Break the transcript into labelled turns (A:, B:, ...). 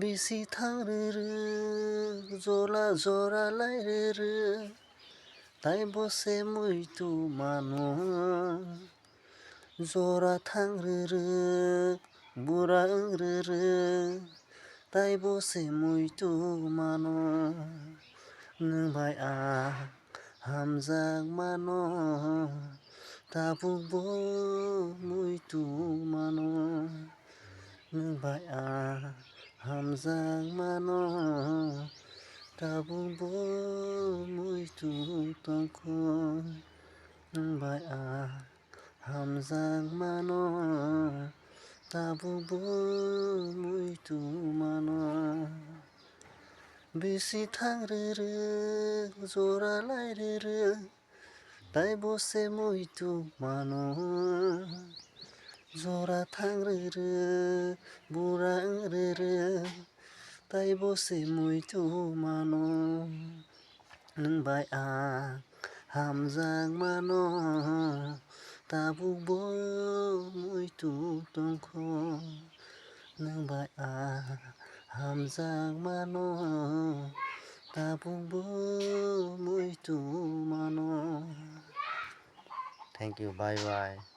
A: बिसि थांरोरो जला जरालायरोरो ताइबसे मुइतु मानो जरा थांरोरो बुरा ओंरोरो ताइबसे मुइतु मानो नोंबाय आं हामजां मानो ताबुबो मुइतु मानो नोंबाय आं हामजां मानो ताबुबो मुइतु तंखो नोंबाय आं हामजां मानो ताबुबो मुइतु मानो बिसि थांरोरो जरालायरोरो ताइबसे मुइतु मानो जरा थांरोरो बुरा ओंरोरो ताइबसे मुइतु मानो नोंबाय आं हामजां मानो ताबुबो मुइतु तंखो नोंबाय आं हामजां मानो ताबुबो मुइतु मानो। Thank you, bye bye.